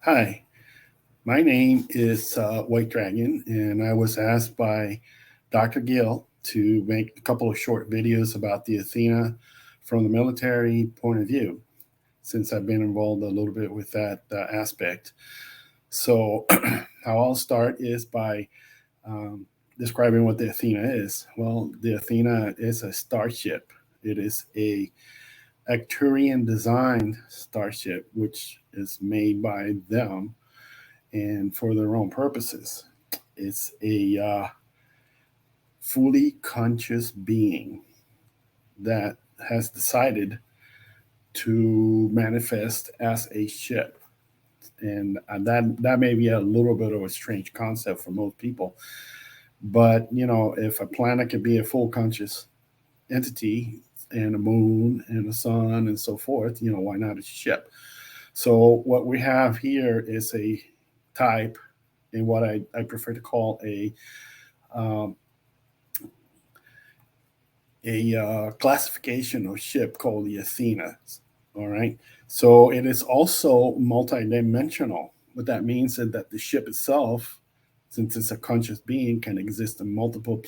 Hi, my name is White Dragon, and I was asked by Dr. Gill to make a couple of short videos about the Athena from the military point of view, since I've been involved a little bit with that aspect. So, how I'll start is by um, describing what the Athena is. Well, the Athena is a starship. It is a Arcturian designed starship, which is made by them and for their own purposes. It's a fully conscious being that has decided to manifest as a ship. And that may be a little bit of a strange concept for most people. But, if a planet could be a full conscious entity and a moon and a sun and so forth, why not a ship? So, what we have here is a type in what I prefer to call um, a classification of ship called the Athena. All right. So it is also multidimensional. What that means is that the ship itself, since it's a conscious being, can exist in multiple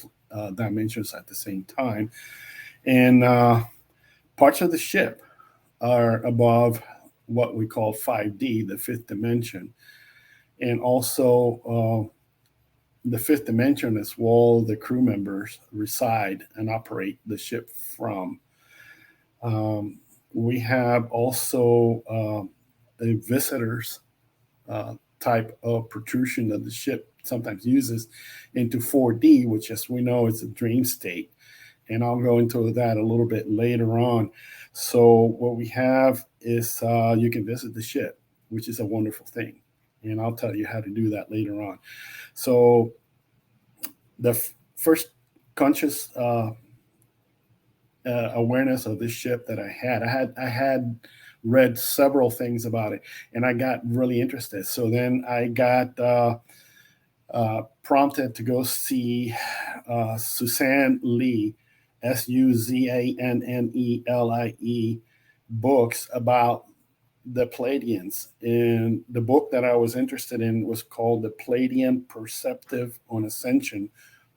dimensions at the same time. And parts of the ship are above what we call 5D, the fifth dimension. And also, the fifth dimension is where all the crew members reside and operate the ship from. Um, we have also a visitors uh, type of protrusion that the ship sometimes uses into 4D, which, as we know, is a dream state. And I'll go into that a little bit later on. So, what we have is you can visit the ship, which is a wonderful thing. And I'll tell you how to do that later on. So, the first conscious awareness of this ship that I had read several things about it, and I got really interested. So then I got prompted to go see Suzanne Lee, Suzannelie books about the Pleiadians. And the book that I was interested in was called The Pleiadian Perceptive on Ascension,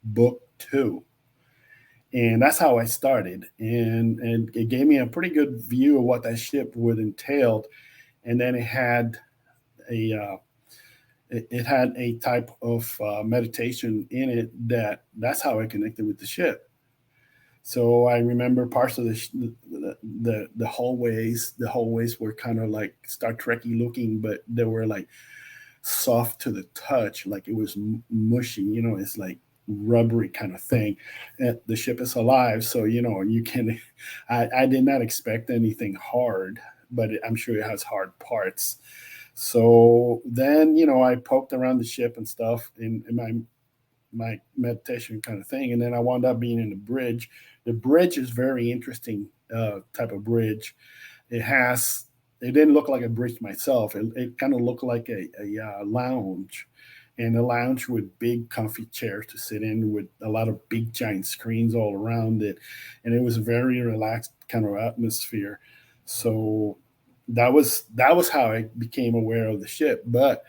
Book Two. And that's how I started. And it gave me a pretty good view of what that ship would entail. And then it had a type of meditation in it that's how I connected with the ship. So I remember parts of the hallways. The hallways were kind of like Star Trekky looking, but they were like soft to the touch, like it was mushy. It's like rubbery kind of thing. The ship is alive, so you can. I did not expect anything hard, but I'm sure it has hard parts. So then I poked around the ship and stuff in my meditation kind of thing, and then I wound up being in the bridge. The bridge is very interesting type of bridge. It has. It didn't look like a bridge myself. It kind of looked like a lounge, and a lounge with big, comfy chairs to sit in, with a lot of big, giant screens all around it, and it was a very relaxed kind of atmosphere. So that was how I became aware of the ship. But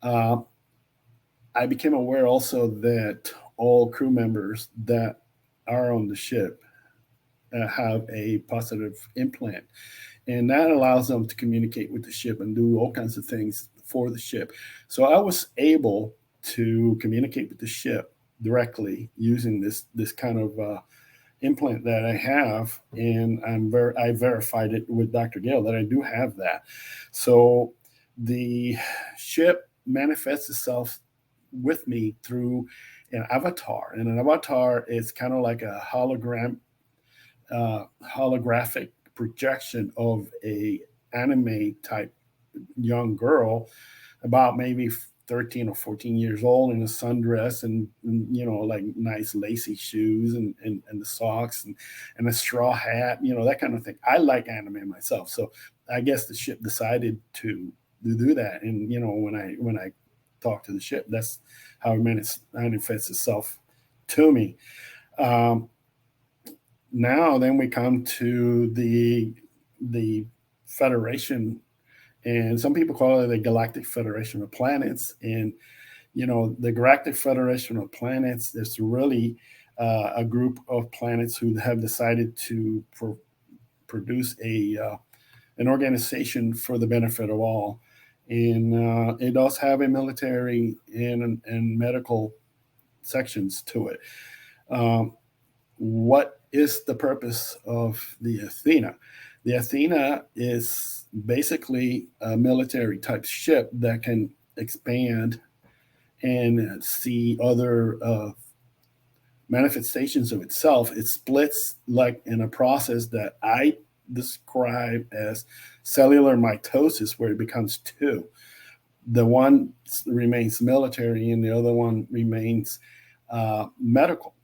uh, I became aware also that all crew members that are on the ship have a positive implant, and that allows them to communicate with the ship and do all kinds of things for the ship. So I was able to communicate with the ship directly using this kind of implant that I have, and I verified it with Dr. Gale that I do have that. So the ship manifests itself with me through an avatar, and an avatar is kind of like a uh, holographic projection of a anime type young girl, about maybe 13 or 14 years old, in a sundress, and like nice lacy shoes, and the socks, and a straw hat, that kind of thing. I like anime myself, so I guess the ship decided to do that. And when I talk to the ship, that's how it manifests itself to me. um, Now then we come to the Federation And some people call it the Galactic Federation of Planets. And the Galactic Federation of Planets is really a group of planets who have decided to produce an organization for the benefit of all. And it does have a military and medical sections to it. What is the purpose of the Athena? The Athena is basically a military type ship that can expand and see other manifestations of itself. It splits like in a process that I describe as cellular mitosis, where it becomes two. The one remains military and the other one remains medical.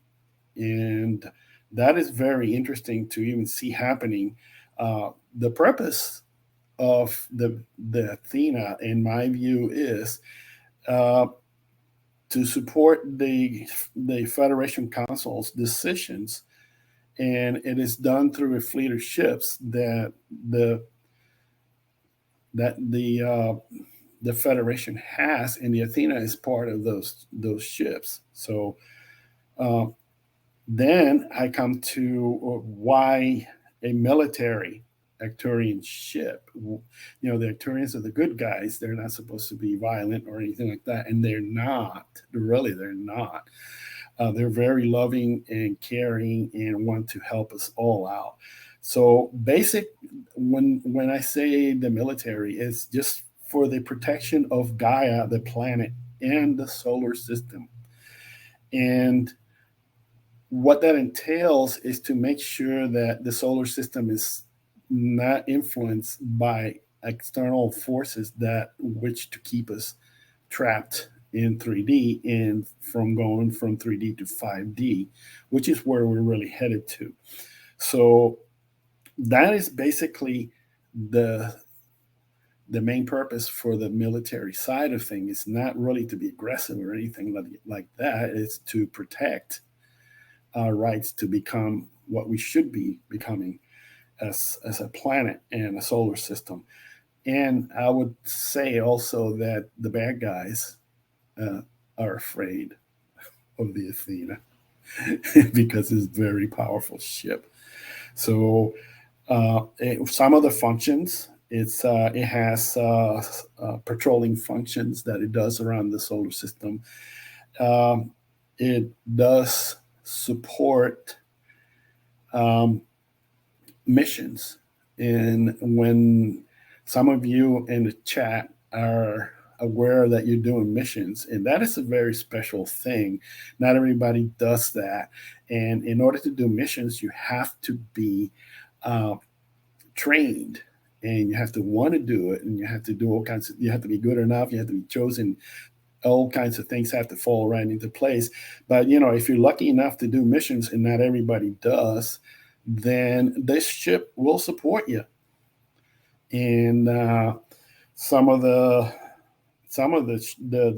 And that is very interesting to even see happening. The purpose of the Athena, in my view, is uh, to support the Federation Council's decisions, and it is done through a fleet of ships that the Federation has, and the Athena is part of those ships. So uh, then I come to why a military Arcturian ship. The Arcturians are the good guys. They're not supposed to be violent or anything like that, and they're not. Really, they're not. They're very loving and caring and want to help us all out. So when I say the military, it's just for the protection of Gaia, the planet, and the solar system. And what that entails is to make sure that the solar system is not influenced by external forces that which to keep us trapped in 3D and from going from 3D to 5D, which is where we're really headed to. So that is basically the main purpose for the military side of things. It's not really to be aggressive or anything like that. It's to protect our rights to become what we should be becoming as a planet and a solar system. And I would say also that the bad guys are afraid of the Athena because it's a very powerful ship. So some of the functions, it has patrolling functions that it does around the solar system. It does support um, missions. And when some of you in the chat are aware that you're doing missions, and that is a very special thing. Not everybody does that. And in order to do missions, you have to be trained, and you have to want to do it, and you have to do all kinds of, you have to be good enough, you have to be chosen, all kinds of things have to fall right into place. But if you're lucky enough to do missions, and not everybody does, then this ship will support you. And some of the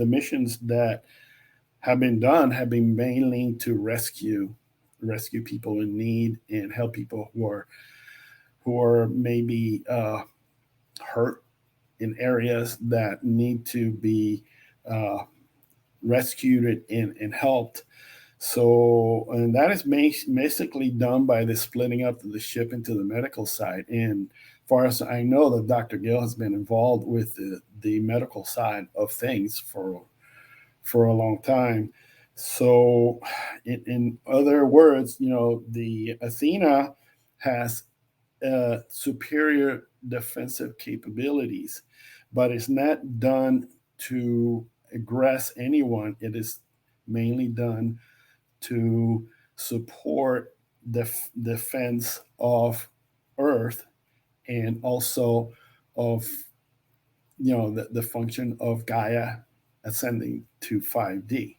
missions that have been done have been mainly to rescue people in need and help people who are maybe hurt in areas that need to be uh, rescued and helped. So, and that is basically done by the splitting up of the ship into the medical side. And as far as I know, that Dr. Gill has been involved with the medical side of things for a long time. So, in other words, the Athena has superior defensive capabilities, but it's not done to aggress anyone. It is mainly done to support the defense of Earth, and also of the function of Gaia ascending to 5D.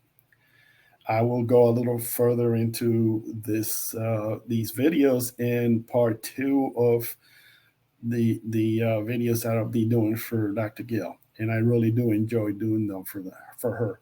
I will go a little further into these videos in part 2 of the videos that I'll be doing for Dr. Gill, and I really do enjoy doing them for her.